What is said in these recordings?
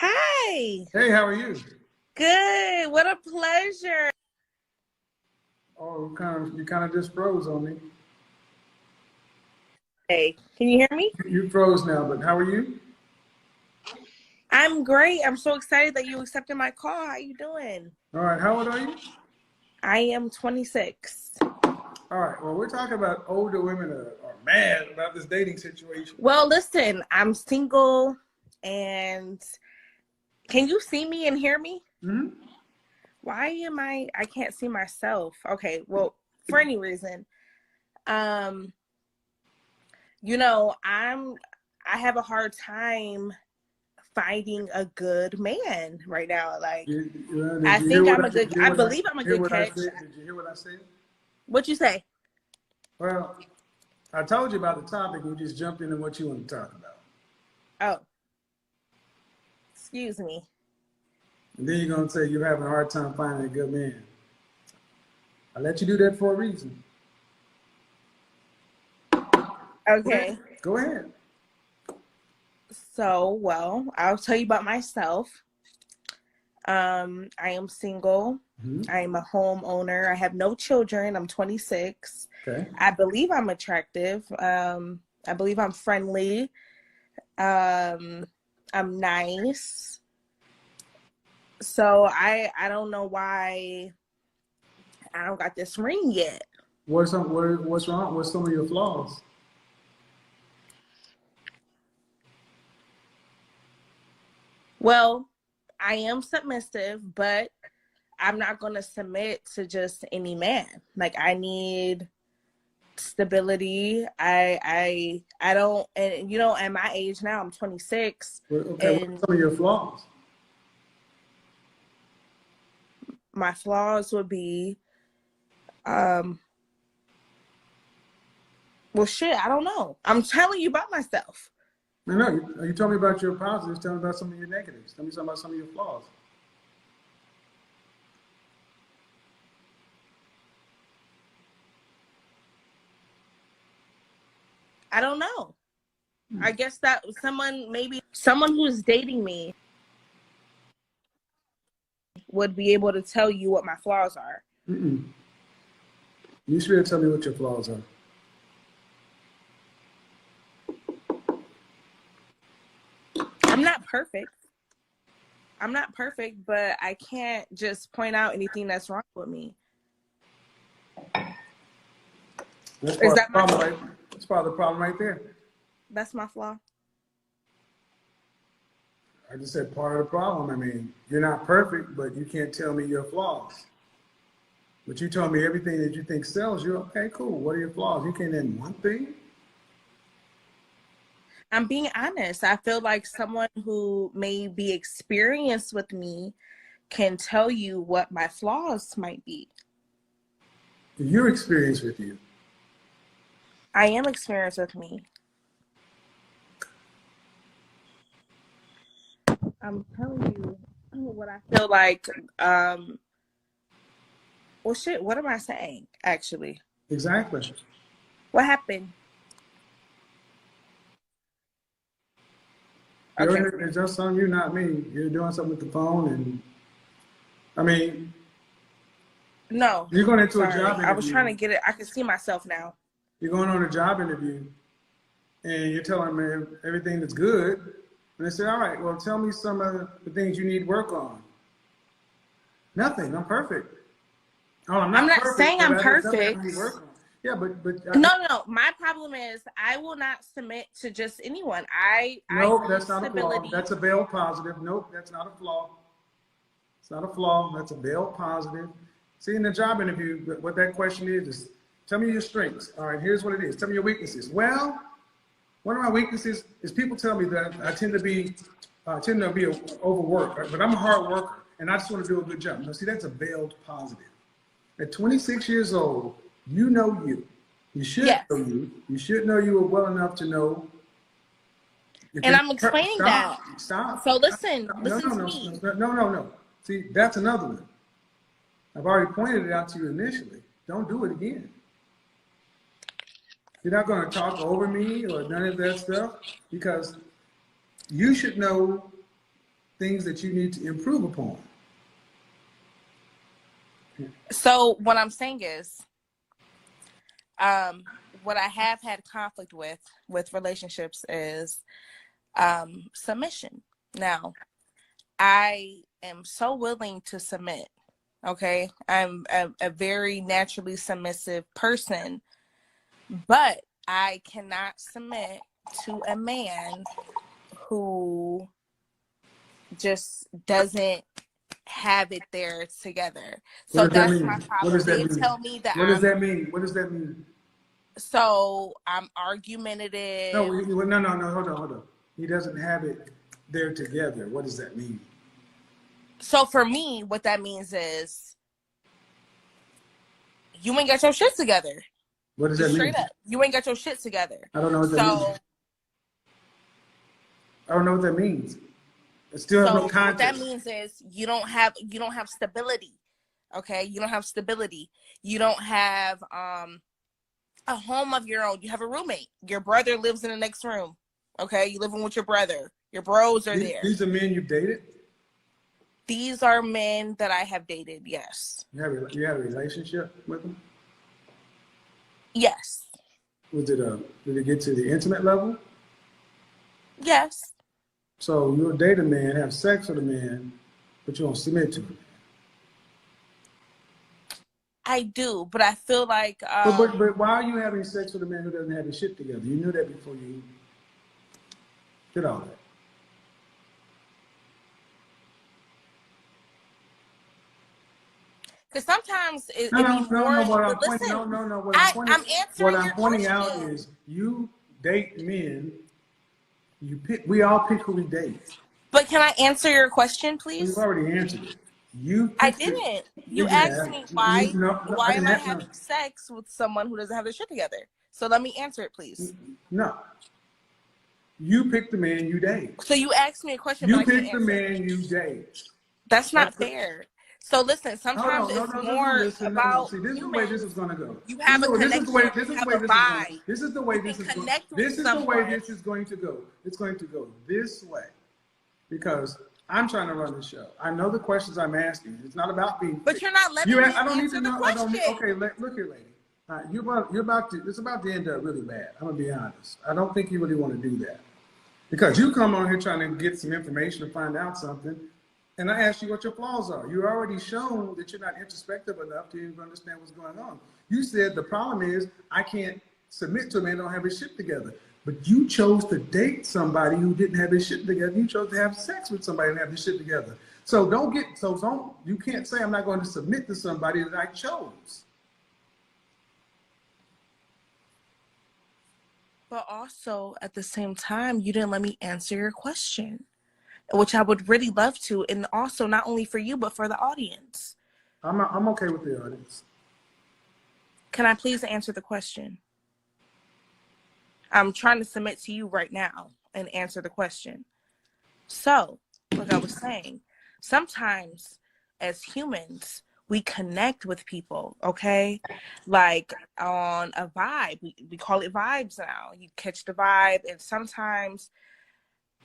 Hi. Hey, how are you? Good. What a pleasure. Oh, you kind of just froze on me. Hey, can you hear me? You froze now, but how are you? I'm great. I'm so excited that you accepted my call. How you doing? All right, how old are you? I am 26. All right, well, we're talking about older women are mad about this dating situation. Well, listen, I'm single, and can you see me and hear me? Mm-hmm. Why am I can't see myself. Okay, well, for any reason. I have a hard time finding a good man right now. Like, I think I believe I'm a good catch. Did you hear what I said? What'd you say? Well, I told you about the topic. You just jumped into what you want to talk about. Oh, excuse me. And then you're going to say you're having a hard time finding a good man. I let you do that for a reason. Okay. Go ahead. So, well, I'll tell you about myself. I am single. Mm-hmm. I am a homeowner. I have no children. I'm 26. Okay. I believe I'm attractive. I believe I'm friendly. I'm nice. So I don't know why I don't got this ring yet. What's wrong? What's some of your flaws? Well, I am submissive, but I'm not going to submit to just any man. Like, I need stability. I don't, and at my age now, I'm 26. Okay, and what's some of your flaws? My flaws would be, well, shit, I don't know. I'm telling you about myself. No, you told me about your positives. Tell me about some of your negatives. Tell me about some of your flaws. I don't know. I guess that someone who's dating me would be able to tell you what my flaws are. Mm-mm. You should be able to tell me what your flaws are. I'm not perfect, but I can't just point out anything that's wrong with me. That's part of the problem right there. That's my flaw. I just said part of the problem. I mean, you're not perfect, but you can't tell me your flaws. But you told me everything that you think sells you. Okay, cool. What are your flaws? You can't name one thing? I'm being honest. I feel like someone who may be experienced with me can tell you what my flaws might be. You're experienced with you. I am experienced with me. I'm telling you what I feel like. Well, shit, what am I saying, actually? Exactly. What happened? Okay. It's just on you, not me. You're doing something with the phone, and I mean, no. You're going into a job interview. I was trying to get it. I can see myself now. You're going on a job interview, and you're telling me everything that's good. And they say, all right, well, tell me some of the things you need work on. Nothing. I'm perfect. Oh, I'm not perfect, saying I'm perfect. Yeah, but no. My problem is I will not submit to just anyone. Nope, that's not a flaw. That's a veiled positive. Nope, that's not a flaw. It's not a flaw. That's a veiled positive. See, in the job interview, what that question is tell me your strengths. All right, here's what it is. Tell me your weaknesses. Well, one of my weaknesses is people tell me that I tend to be overworked, but I'm a hard worker, and I just want to do a good job. Now, see, that's a veiled positive. At 26 years old, you know you. You should know you. You should know you well enough to know. And I'm explaining that. Stop. So listen to me. No. See, that's another one. I've already pointed it out to you initially. Don't do it again. You're not going to talk over me or none of that stuff, because you should know things that you need to improve upon. So what I'm saying is, what I have had conflict with relationships is submission. Now, I am so willing to submit. Okay, I'm a very naturally submissive person, but I cannot submit to a man who just doesn't have it there together. So that's my problem. They tell me that What does that mean? What does that mean? So I'm argumentative. No, hold on. He doesn't have it there together. What does that mean? So for me, what that means is you ain't got your shit together. What does that mean? Straight up, you ain't got your shit together. I don't know what that means. I don't know what that means. I still have no context. What that means is you don't have stability. Okay, you don't have stability. You don't have a home of your own. You have a roommate. Your brother lives in the next room. Okay, you living with your brother. Your bros are there. These are men you've dated? These are men that I have dated, yes. You had a relationship with them? Yes. Did it get to the intimate level? Yes. So you'll date a man, have sex with a man, but you don't submit to him. I do, but I feel like... But why are you having sex with a man who doesn't have his shit together? You knew that before you did all that. Because sometimes What I'm pointing out is you date men. We all pick who we date. But can I answer your question, please? You've already answered it. I didn't. You asked me why am I having sex with someone who doesn't have their shit together? So let me answer it, please. No. You pick the man you date. So you asked me a question. You pick the man you date. That's not fair. So listen, sometimes it's more about See, this is the way this is going to go. You have a connection. This is the way this is going to go. It's going to go this way. Because I'm trying to run the show. I know the questions I'm asking. It's not about being. But you're not letting me answer the question. Okay, look here, lady. It's about to end up really bad. I'm gonna be honest. I don't think you really want to do that. Because you come on here trying to get some information to find out something, and I ask you what your flaws are. You're already shown that you're not introspective enough to even understand what's going on. You said the problem is I can't submit to a man who don't have his shit together. But you chose to date somebody who didn't have his shit together. You chose to have sex with somebody who didn't have his shit together. So you can't say I'm not going to submit to somebody that I chose. But also at the same time, you didn't let me answer your question, which I would really love to. And also not only for you, but for the audience. I'm okay with the audience. Can I please answer the question? I'm trying to submit to you right now and answer the question. So, like I was saying, sometimes as humans, we connect with people, okay? Like on a vibe. We call it vibes now. You catch the vibe, and sometimes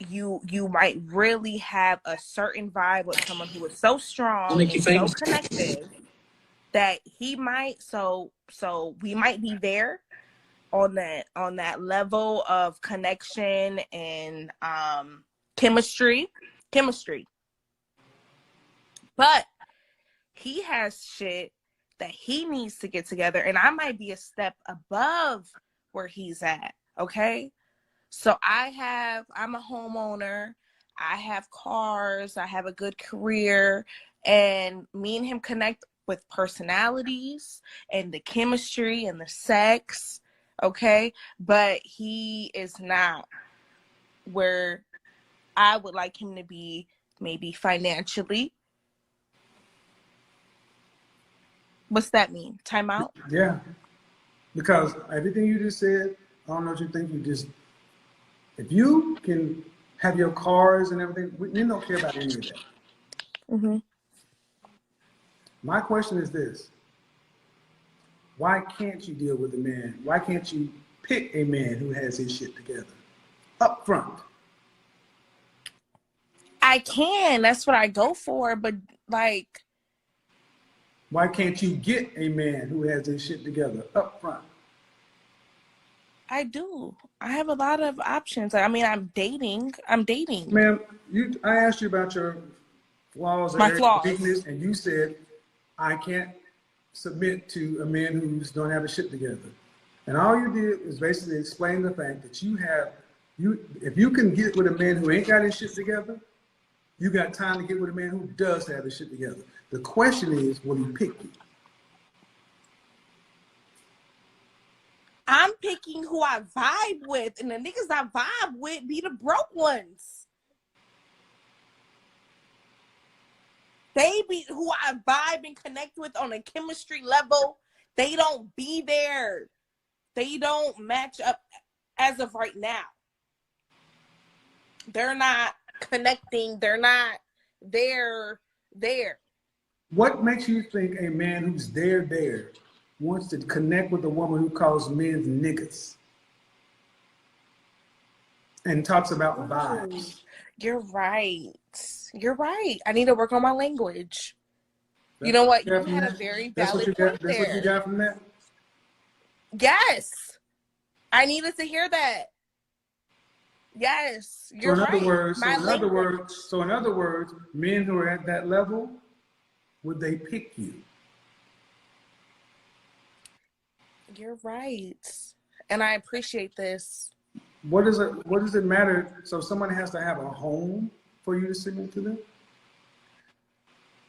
you might really have a certain vibe with someone who is so strong and so connected that he might, so we might be there on that level of connection and chemistry, but he has shit that he needs to get together, and I might be a step above where he's at. Okay, so I'm a homeowner, I have cars, I have a good career, and me and him connect with personalities and the chemistry and the sex. Okay, but he is not where I would like him to be, maybe financially. What's that mean? Time out? Yeah, because everything you just said, I don't know what you think. If you can have your cars and everything, we don't care about any of that. Mm-hmm. My question is this. Why can't you deal with a man? Why can't you pick a man who has his shit together up front? I can. That's what I go for. But like, why can't you get a man who has his shit together up front? I do. I have a lot of options. I mean, I'm dating. Ma'am, I asked you about your flaws My or flaws. weakness, and you said, I can't submit to a man who's don't have his shit together. And all you did was basically explain the fact that if you can get with a man who ain't got his shit together, you got time to get with a man who does have his shit together. The question is, will he pick you? I'm picking who I vibe with, and the niggas I vibe with be the broke ones. They be who I vibe and connect with on a chemistry level. They don't be there. They don't match up as of right now. They're not connecting. They're not there. What makes you think a man who's there wants to connect with a woman who calls men niggas and talks about vibes? You're right. I need to work on my language. You know what? You had a very valid point there. That's what you got from that? Yes. I needed to hear that. Yes. You're right. So in other words, men who are at that level, would they pick you? You're right. And I appreciate this. What does it matter? So someone has to have a home for you to submit to them?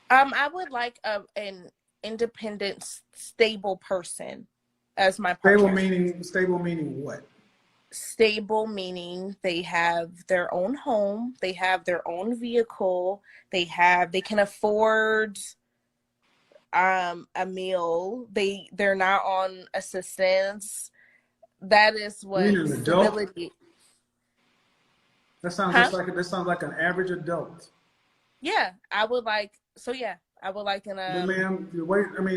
I would like an independent, stable person as my partner. Stable meaning what? Stable meaning they have their own home, they have their own vehicle, they can afford a meal, they're not on assistance. That is what stability. That sounds like an average adult. Yeah, I would like Ma'am,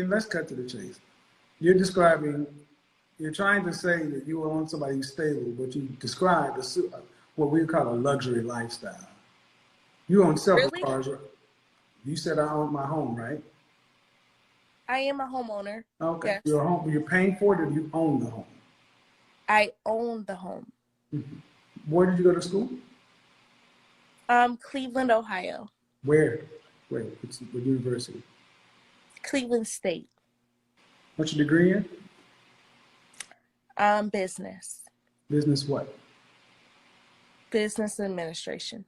let's cut to the chase. You're trying to say that you want somebody who's stable, but you describe what we call a luxury lifestyle. You own several cars. You said I own my home, right? I am a homeowner. Okay. Yes. You're paying for it, or you own the home? I own the home. Mm-hmm. Where did you go to school? Cleveland, Ohio. Where? What university? Cleveland State. What's your degree in? Business. Business what? Business administration.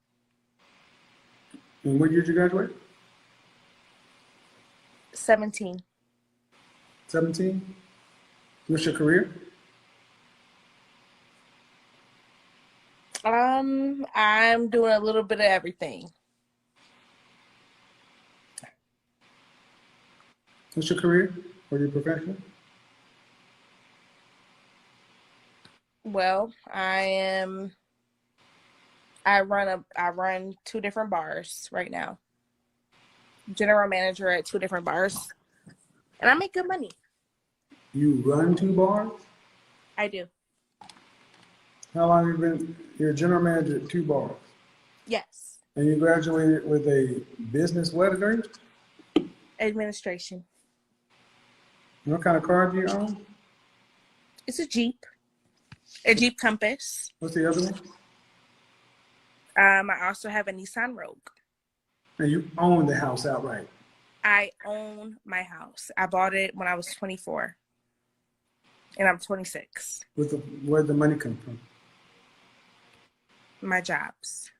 And what year did you graduate? 17. 17? What's your career? I'm doing a little bit of everything. What's your career or your profession? Well, I run 2 different bars right now. General manager at 2 different bars. And I make good money. You run 2 bars? I do. How long have you been you're a general manager at 2 bars? Yes. And you graduated with a business what degree? Administration. What kind of car do you own? It's a Jeep. A Jeep Compass. What's the other one? I also have a Nissan Rogue. And you own the house outright? I own my house. I bought it when I was 24. And I'm 26. Where'd the money come from? My jobs.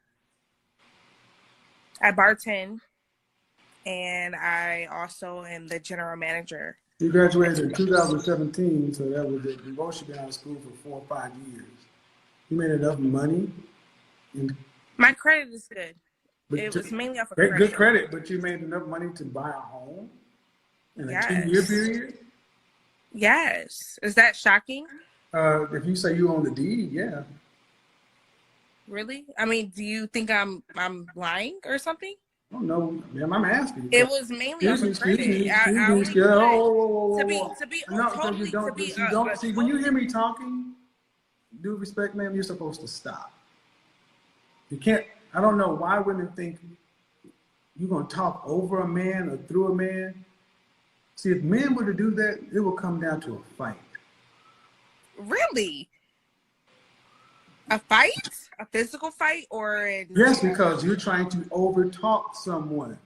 I bartend, and I also am the general manager. You graduated in 2017, so that was it. You've also been out of school for 4 or 5 years. You made enough money. My credit is good. It was mainly off of credit. Good credit, but you made enough money to buy a home in a 2-year period? Yes. Is that shocking? If you say you own the deed, yeah. Really? I mean, do you think I'm lying or something? Oh, no, ma'am, I'm asking. It was mainly off of credit. See, when you hear me talking, due respect, ma'am, you're supposed to stop. You can't. I don't know why women think you're going to talk over a man or through a man. See, if men were to do that, it will come down to a fight. Really? A fight? A physical fight? Yes, because you're trying to overtalk someone.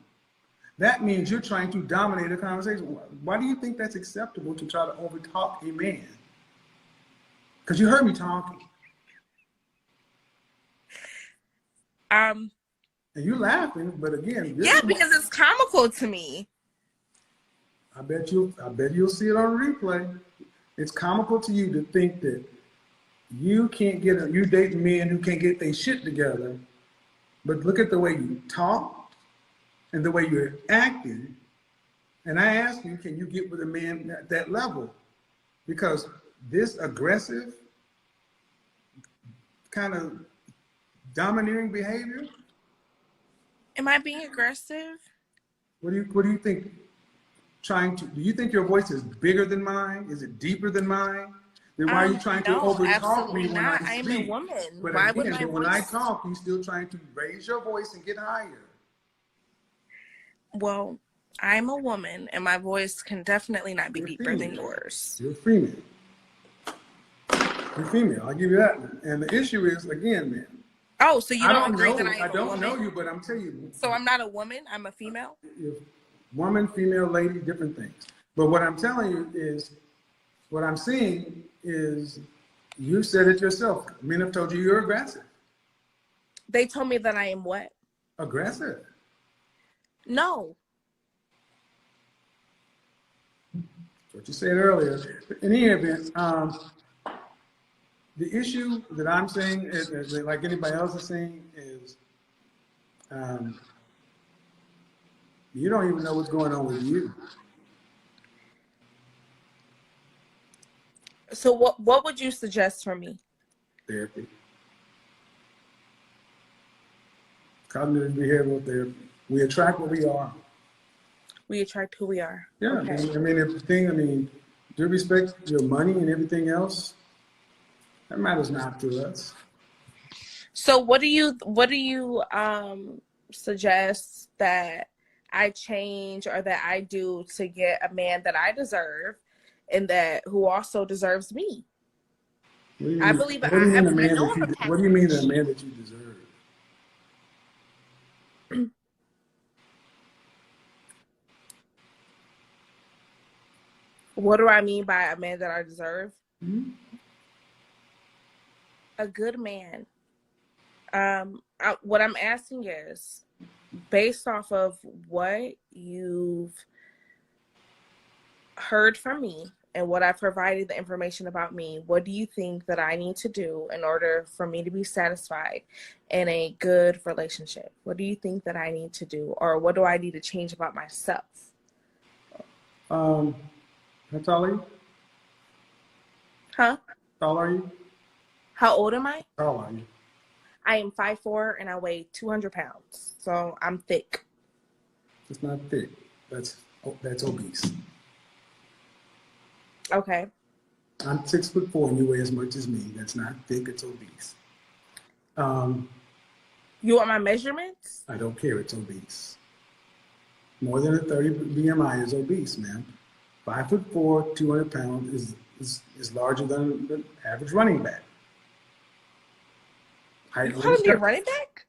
That means you're trying to dominate a conversation. Why do you think that's acceptable to try to overtalk a man? Because you heard me talking. And you're laughing, but again, yeah, because it's comical to me. I bet you'll see it on replay. It's comical to you to think that you dating men who can't get their shit together, but look at the way you talk and the way you're acting. And I ask you, can you get with a man at that level? Because this aggressive kind of domineering behavior. Am I being aggressive? What do you think? Do you think your voice is bigger than mine? Is it deeper than mine? Then why are you trying to overtalk me when I speak? I'm a woman. But why again, would my when voice... I talk, you're still trying to raise your voice and get higher. Well, I'm a woman, and my voice can definitely not be deeper than yours. You're female. You're female. I'll give you that one. And the issue is, again, man. Oh, so you don't agree that I am a woman? I don't know you, but I'm telling you. So I'm not a woman? I'm a female? You're woman, female, lady, different things. But what I'm telling you is, what I'm seeing is, you said it yourself. Men have told you you're aggressive. They told me that I am what? Aggressive. No. That's what you said earlier. In any event, the issue that I'm saying, is, like anybody else is saying, is you don't even know what's going on with you. So what would you suggest for me? Therapy. Cognitive behavioral therapy. We attract what we are. We attract who we are. Yeah, okay. I mean, do respect your money and everything else? That matters not to us. So what do you suggest that I change or that I do to get a man that I deserve and that who also deserves me? I believe I know I'm a package. What do you mean a man that you deserve? What do I mean by a man that I deserve? Mm-hmm. A good man. What I'm asking is, based off of what you've heard from me and what I've provided the information about me, what do you think that I need to do in order for me to be satisfied in a good relationship? What do you think that I need to do, or what do I need to change about myself? How tall are you? Huh? How tall are you? How old am I? How tall are you? I am 5'4" and I weigh 200 pounds. So I'm thick. It's not thick. That's obese. Okay. I'm 6'4" and you weigh as much as me. That's not thick, it's obese. You want my measurements? I don't care, it's obese. More than a 30 BMI is obese, man. 5'4", 200 pounds is larger than the average running back. You calling me a running back?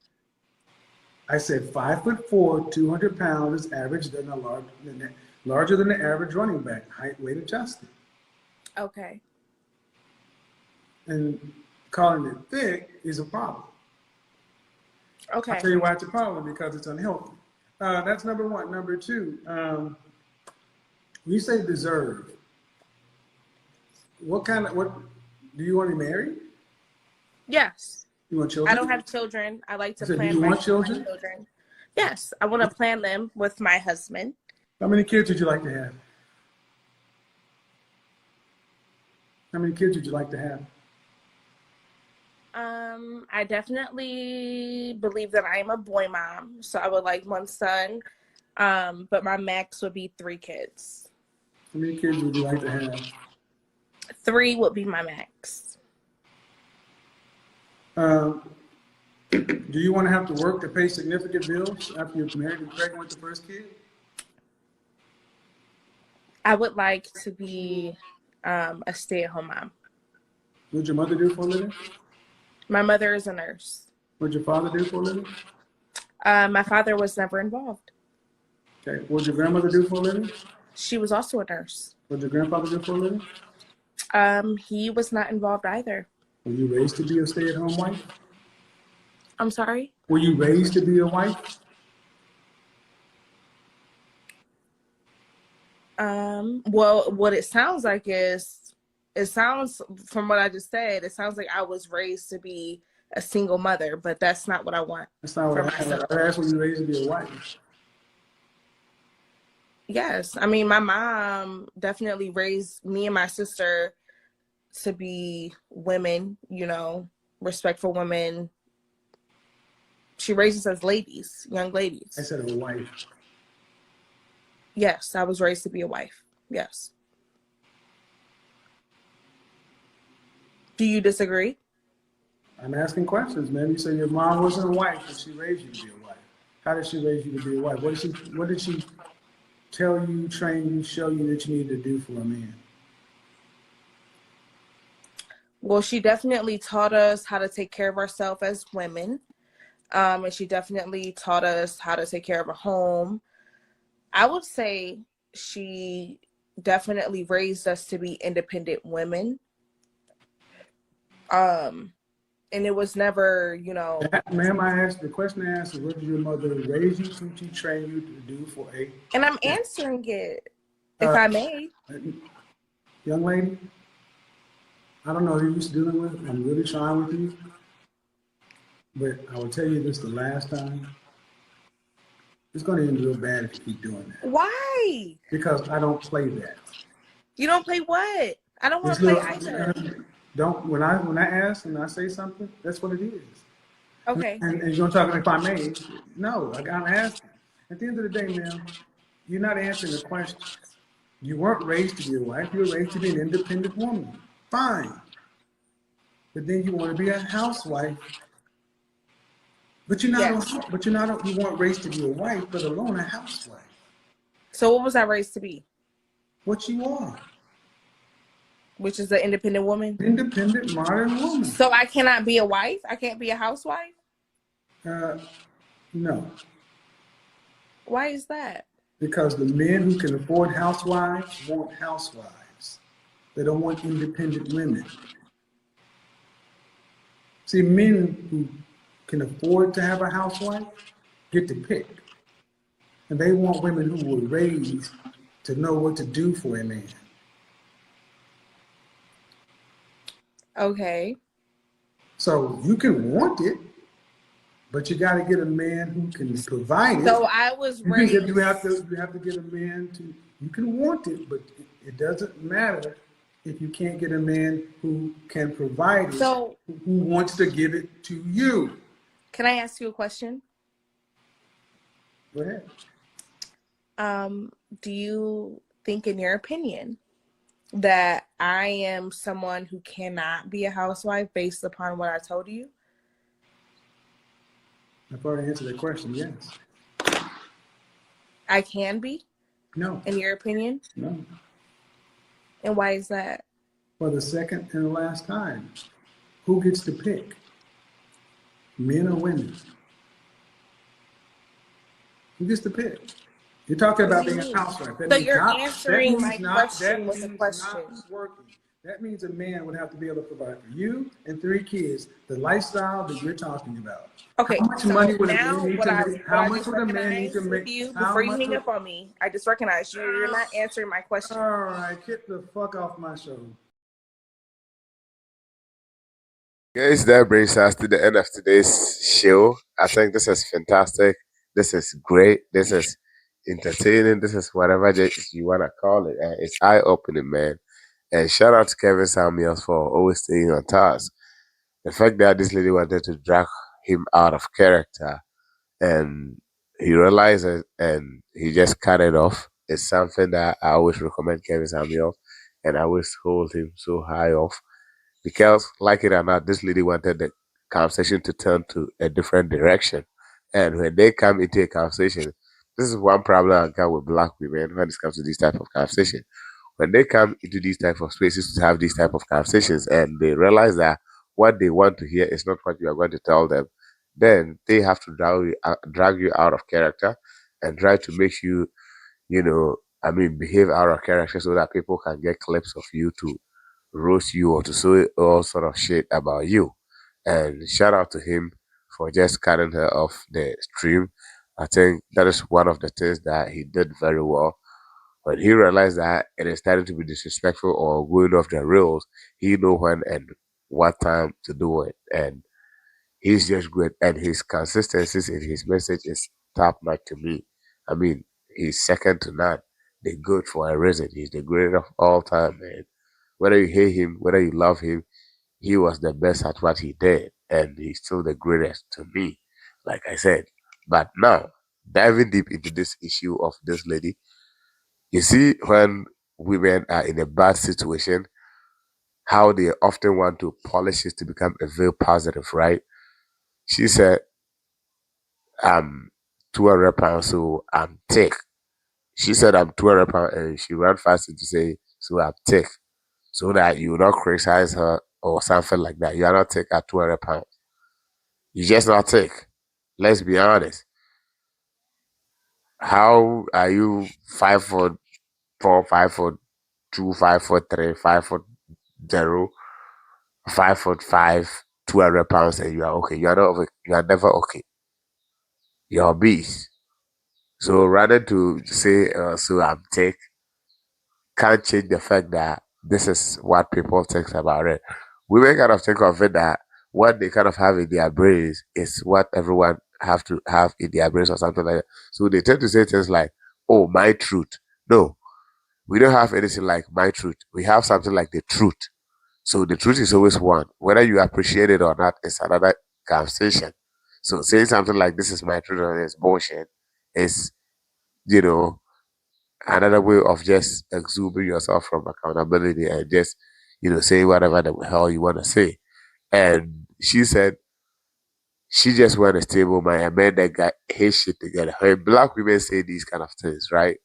I said 5'4", 200 pounds is larger than the average running back, height, weight adjusted. Okay. And calling it thick is a problem. Okay. I'll tell you why it's a problem, because it's unhealthy. That's number one. Number two, when you say deserve, what do you want to marry? Yes. You want children? I don't have children. I like to plan do you want my children? Yes, I want to plan them with my husband. How many kids would you like to have? How many kids would you like to have? I definitely believe that I am a boy mom, so I would like one son, but my max would be 3 kids. How many kids would you like to have? 3 would be my max. Do you want to have to work to pay significant bills after you're married and pregnant with the first kid? I would like to be a stay-at-home mom. What'd your mother do for a living? My mother is a nurse. What'd your father do for a living? My father was never involved. Okay. What'd your grandmother do for a living? She was also a nurse. What'd your grandfather do for a living? He was not involved either. Were you raised to be a stay-at-home wife? I'm sorry? Were you raised to be a wife? Well, what it sounds like is, it sounds, from what I just said, it sounds like I was raised to be a single mother, but that's not what I want. That's not what I asked. Were you raised to be a wife? Yes. I mean, my mom definitely raised me and my sister to be women, you know, respectful women. She raised us as ladies, young ladies. I said a wife. Yes, I was raised to be a wife. Yes. Do you disagree? I'm asking questions, man. You say your mom wasn't a wife, but she raised you to be a wife. How did she raise you to be a wife? What did she tell you, train you, show you that you needed to do for a man? Well, she definitely taught us how to take care of ourselves as women. And she definitely taught us how to take care of a home. I would say she definitely raised us to be independent women. And it was never, you know. Ma'am, I asked, the question I asked is, what did your mother raise you to train you to do for a... And I'm answering it, if I may. Young lady, I don't know who you're dealing with. I'm really trying with you. But I will tell you this the last time. It's going to end real bad if you keep doing that. Why? Because I don't play that. You don't play what? I don't want to play either. Don't, when I ask and I say something, that's what it is. Okay. And you're going to talk if I may. No, I'm asking. At the end of the day, ma'am, you're not answering the question. You weren't raised to be a wife. You were raised to be an independent woman. Fine. But then you want to be a housewife. But you're not. Yes. You weren't raised to be a wife, but alone a housewife. So what was I raised to be? What you are. Which is an independent woman? Independent, modern woman. So I cannot be a wife? I can't be a housewife? No. Why is that? Because the men who can afford housewives want housewives. They don't want independent women. See, men who can afford to have a housewife get to pick. And they want women who were raised to know what to do for a man. Okay. So you can want it, but you got to get a man who can provide it. So I was raised. You have to get a man to. You can want it, but it doesn't matter if you can't get a man who can provide it. So who wants to give it to you. Can I ask you a question? Go ahead. Do you think, in your opinion, that I am someone who cannot be a housewife based upon what I told you? I've already answered that question, yes. I can be? No. In your opinion? No. And why is that? For the second and the last time. Who gets to pick? Men or women? Who gets to pick? You're talking about being a housewife. So you're answering my question with a question. That means a man would have to be able to provide for you and 3 kids the lifestyle that you're talking about. Okay, how much money would a man need to make? How much would a man need to make? Before you hang up on me, I just recognize you. You're not answering my question. All right, get the fuck off my show. Guys, that brings us to the end of today's show. I think this is fantastic. This is great. This is entertaining. This is whatever you want to call it. And it's eye-opening, man. And shout out to Kevin Samuels for always staying on task. The fact that this lady wanted to drag him out of character and he realized it and he just cut it off is something that I always recommend Kevin Samuels and I always hold him so high off. Because, like it or not, this lady wanted conversation to turn to a different direction. And when they come into a conversation, this is one problem I got with black women when it comes to this type of conversation. When they come into these type of spaces to have these type of conversations and they realize that what they want to hear is not what you are going to tell them, then they have to drag you out of character and try to make you, behave out of character so that people can get clips of you to roast you or to say all sort of shit about you. And shout out to him for just cutting her off the stream. I think that is one of the things that he did very well. When he realized that it is starting to be disrespectful or going off the rails, he know when and what time to do it. And he's just great. And his consistencies in his message is top notch to me. I mean, he's second to none. They're good for a reason. He's the greatest of all time, man. Whether you hate him, whether you love him, he was the best at what he did. And he's still the greatest to me, like I said. But now, diving deep into this issue of this lady, you see, when women are in a bad situation, how they often want to polish it to become a very positive, right? She said, I'm 200 pounds, so I'm thick. She said, I'm 200 pounds, and she ran fast to say, so I'm thick, so that you will not criticize her or something like that. You are not thick at 200 pounds. You're just not thick. Let's be honest. How are you 5'4", 5'2", 5'3", 5'0", 5'5", 200 pounds, and you are okay? You are not okay. You are never okay. You're obese. So rather to say, so I'm thick, can't change the fact that this is what people think about it. Women kind of think of it that what they kind of have in their brains is what everyone have to have in their brains or something like that. So they tend to say things like, "Oh, my truth." No, we don't have anything like my truth. We have something like the truth. So the truth is always one. Whether you appreciate it or not is another conversation. So saying something like this is my truth or it's bullshit is, you know, another way of just exhuming yourself from accountability and just, say whatever the hell you want to say. And she said she just want a stable man, a man that got his shit together. When black women say these kind of things, right?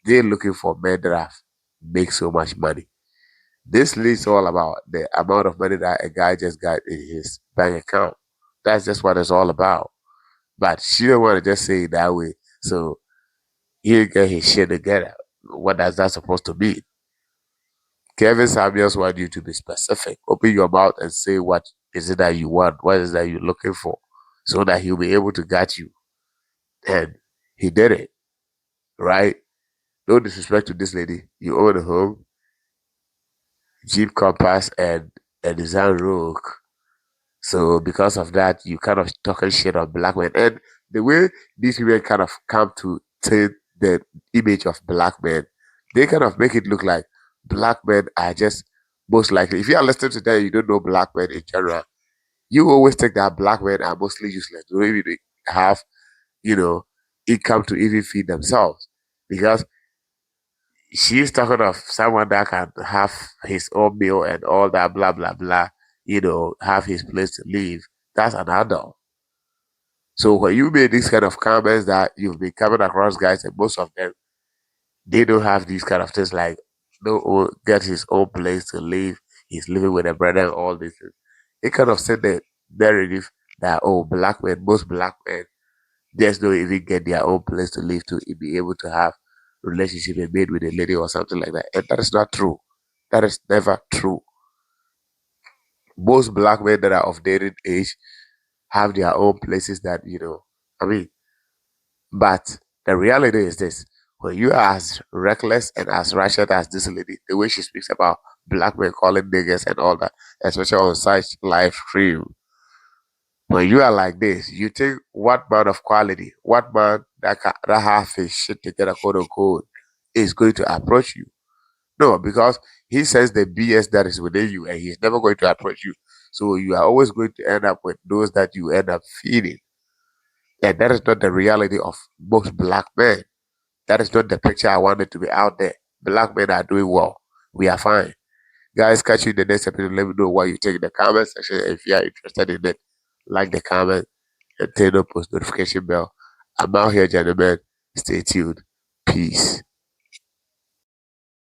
They're looking for men that have make so much money. This list all about the amount of money that a guy just got in his bank account. That's just what it's all about. But she don't want to just say it that way. So he get his shit together. What does that supposed to mean? Kevin Samuels want you to be specific. Open your mouth and say what is it that you want, what is that you're looking for, so that he'll be able to get you. And he did it, right? No disrespect to this lady. You own a home, Jeep Compass, and a design Rogue. So because of that, you kind of talking shit on black men. And the way these women kind of come to take the image of black men, they kind of make it look like black men are just most likely. If you are listening to that, you don't know black men in general. You always think that black men are mostly useless. They don't even have, you know, income to even feed themselves. Because she's talking of someone that can have his own meal and all that, blah, blah, blah, have his place to live. That's an adult. So when you made these kind of comments that you've been coming across guys, and most of them, they don't have these kind of things like no get his own place to live. He's living with a brother and all this. It kind of said the narrative that black men, most black men, just don't even get their own place to live to be able to have relationship and made with a lady or something like that. And that is not true. That is never true. Most black men that are of dating age have their own places that, I mean, but the reality is this: when you are as reckless and as ratchet as this lady, the way she speaks about black men calling niggas and all that, especially on such live stream, when you are like this, you think what man of quality, what man that have his shit together, quote unquote, is going to approach you? No, because he says the BS that is within you, and he's never going to approach you. So you are always going to end up with those that you end up feeding. And that is not the reality of most black men. That is not the picture I wanted to be out there. Black men are doing well. We are fine. Guys, catch you in the next episode. Let me know what you think in the comment section if you are interested in it. like the comment, and turn on post notification bell. I'm out here, gentlemen. Stay tuned. Peace.